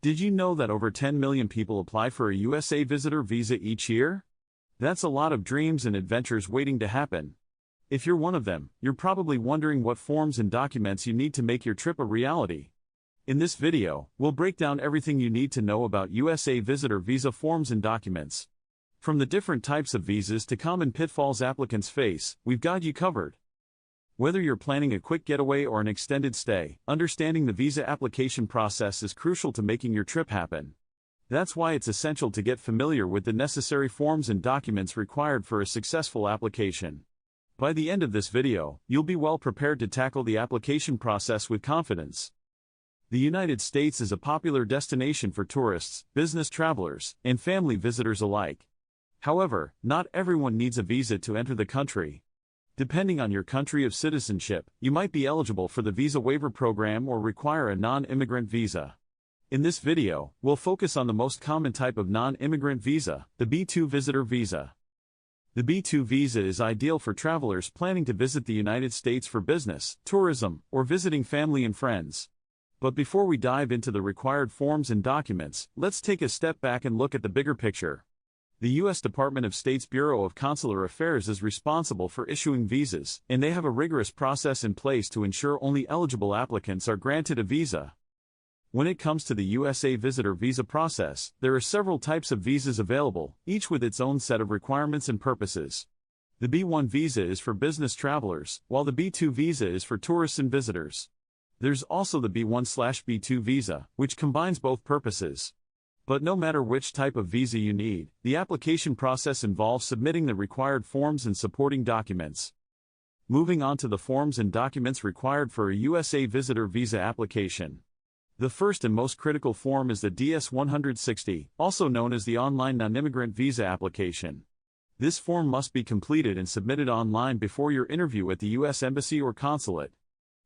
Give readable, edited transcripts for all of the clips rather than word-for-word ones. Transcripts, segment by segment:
Did you know that over 10 million people apply for a USA visitor visa each year? That's a lot of dreams and adventures waiting to happen. If you're one of them, you're probably wondering what forms and documents you need to make your trip a reality. In this video, we'll break down everything you need to know about USA visitor visa forms and documents. From the different types of visas to common pitfalls applicants face, we've got you covered. Whether you're planning a quick getaway or an extended stay, understanding the visa application process is crucial to making your trip happen. That's why it's essential to get familiar with the necessary forms and documents required for a successful application. By the end of this video, you'll be well prepared to tackle the application process with confidence. The United States is a popular destination for tourists, business travelers, and family visitors alike. However, not everyone needs a visa to enter the country. Depending on your country of citizenship, you might be eligible for the visa waiver program or require a non-immigrant visa. In this video, we'll focus on the most common type of non-immigrant visa, the B2 visitor visa. The B2 visa is ideal for travelers planning to visit the United States for business, tourism, or visiting family and friends. But before we dive into the required forms and documents, let's take a step back and look at the bigger picture. The U.S. Department of State's Bureau of Consular Affairs is responsible for issuing visas, and they have a rigorous process in place to ensure only eligible applicants are granted a visa. When it comes to the USA visitor visa process, there are several types of visas available, each with its own set of requirements and purposes. The B1 visa is for business travelers, while the B2 visa is for tourists and visitors. There's also the B1/B2 visa, which combines both purposes. But no matter which type of visa you need, the application process involves submitting the required forms and supporting documents. Moving on to the forms and documents required for a USA visitor visa application. The first and most critical form is the DS-160, also known as the Online Non-Immigrant Visa Application. This form must be completed and submitted online before your interview at the U.S. Embassy or Consulate.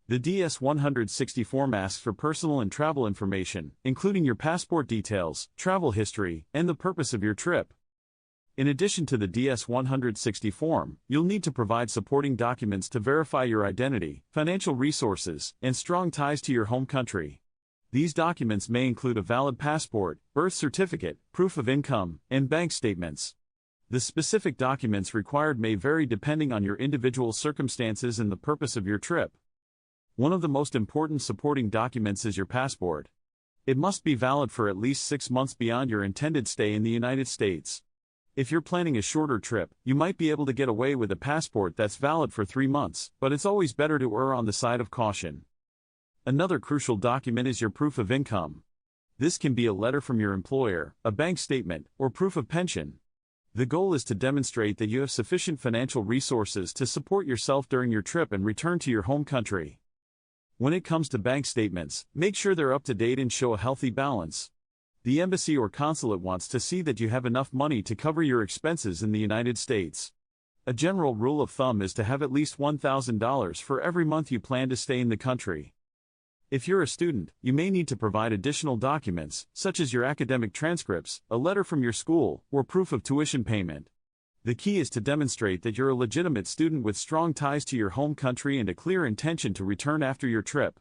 The DS-160 form asks for personal and travel information, including your passport details, travel history, and the purpose of your trip. In addition to the DS-160 form, you'll need to provide supporting documents to verify your identity, financial resources, and strong ties to your home country. These documents may include a valid passport, birth certificate, proof of income, and bank statements. The specific documents required may vary depending on your individual circumstances and the purpose of your trip. One of the most important supporting documents is your passport. It must be valid for at least 6 months beyond your intended stay in the United States. If you're planning a shorter trip, you might be able to get away with a passport that's valid for 3 months, but it's always better to err on the side of caution. Another crucial document is your proof of income. This can be a letter from your employer, a bank statement, or proof of pension. The goal is to demonstrate that you have sufficient financial resources to support yourself during your trip and return to your home country. When it comes to bank statements, make sure they're up to date and show a healthy balance. The embassy or consulate wants to see that you have enough money to cover your expenses in the United States. A general rule of thumb is to have at least $1,000 for every month you plan to stay in the country. If you're a student, you may need to provide additional documents, such as your academic transcripts, a letter from your school, or proof of tuition payment. The key is to demonstrate that you're a legitimate student with strong ties to your home country and a clear intention to return after your trip.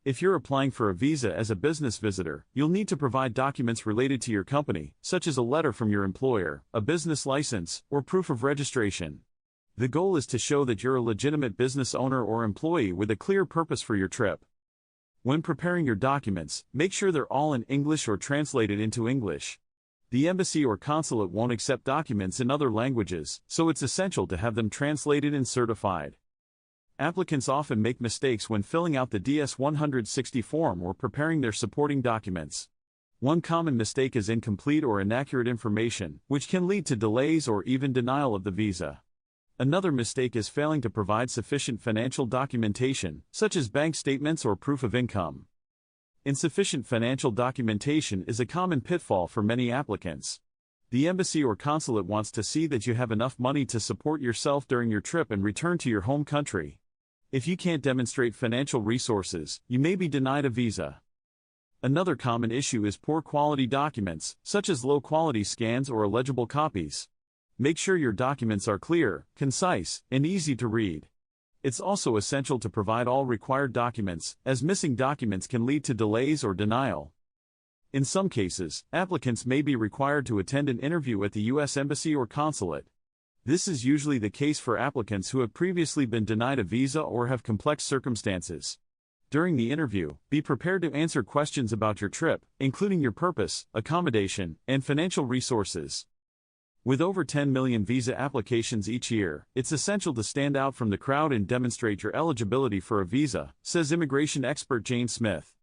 If you're applying for a visa as a business visitor, you'll need to provide documents related to your company, such as a letter from your employer, a business license, or proof of registration. The goal is to show that you're a legitimate business owner or employee with a clear purpose for your trip. When preparing your documents, make sure they're all in English or translated into English. The embassy or consulate won't accept documents in other languages, so it's essential to have them translated and certified. Applicants often make mistakes when filling out the DS-160 form or preparing their supporting documents. One common mistake is incomplete or inaccurate information, which can lead to delays or even denial of the visa. Another mistake is failing to provide sufficient financial documentation, such as bank statements or proof of income. Insufficient financial documentation is a common pitfall for many applicants. The embassy or consulate wants to see that you have enough money to support yourself during your trip and return to your home country. If you can't demonstrate financial resources, you may be denied a visa. Another common issue is poor quality documents, such as low-quality scans or illegible copies. Make sure your documents are clear, concise, and easy to read. It's also essential to provide all required documents, as missing documents can lead to delays or denial. In some cases, applicants may be required to attend an interview at the U.S. Embassy or consulate. This is usually the case for applicants who have previously been denied a visa or have complex circumstances. During the interview, be prepared to answer questions about your trip, including your purpose, accommodation, and financial resources. With over 10 million visa applications each year, it's essential to stand out from the crowd and demonstrate your eligibility for a visa, says immigration expert Jane Smith.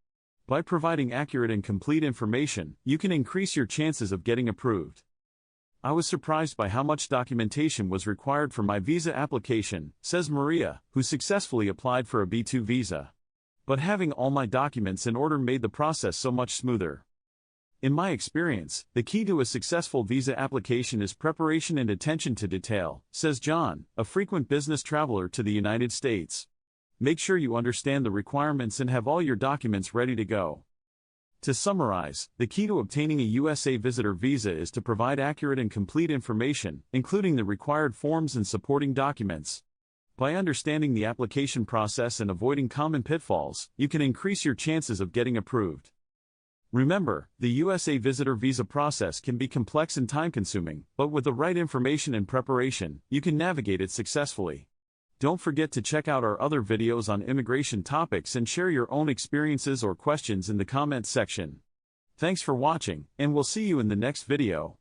By providing accurate and complete information, you can increase your chances of getting approved. I was surprised by how much documentation was required for my visa application, says Maria, who successfully applied for a B2 visa. But having all my documents in order made the process so much smoother. In my experience, the key to a successful visa application is preparation and attention to detail, says John, a frequent business traveler to the United States. Make sure you understand the requirements and have all your documents ready to go. To summarize, the key to obtaining a USA visitor visa is to provide accurate and complete information, including the required forms and supporting documents. By understanding the application process and avoiding common pitfalls, you can increase your chances of getting approved. Remember, the USA visitor visa process can be complex and time-consuming, but with the right information and preparation, you can navigate it successfully. Don't forget to check out our other videos on immigration topics and share your own experiences or questions in the comments section. Thanks for watching, and we'll see you in the next video.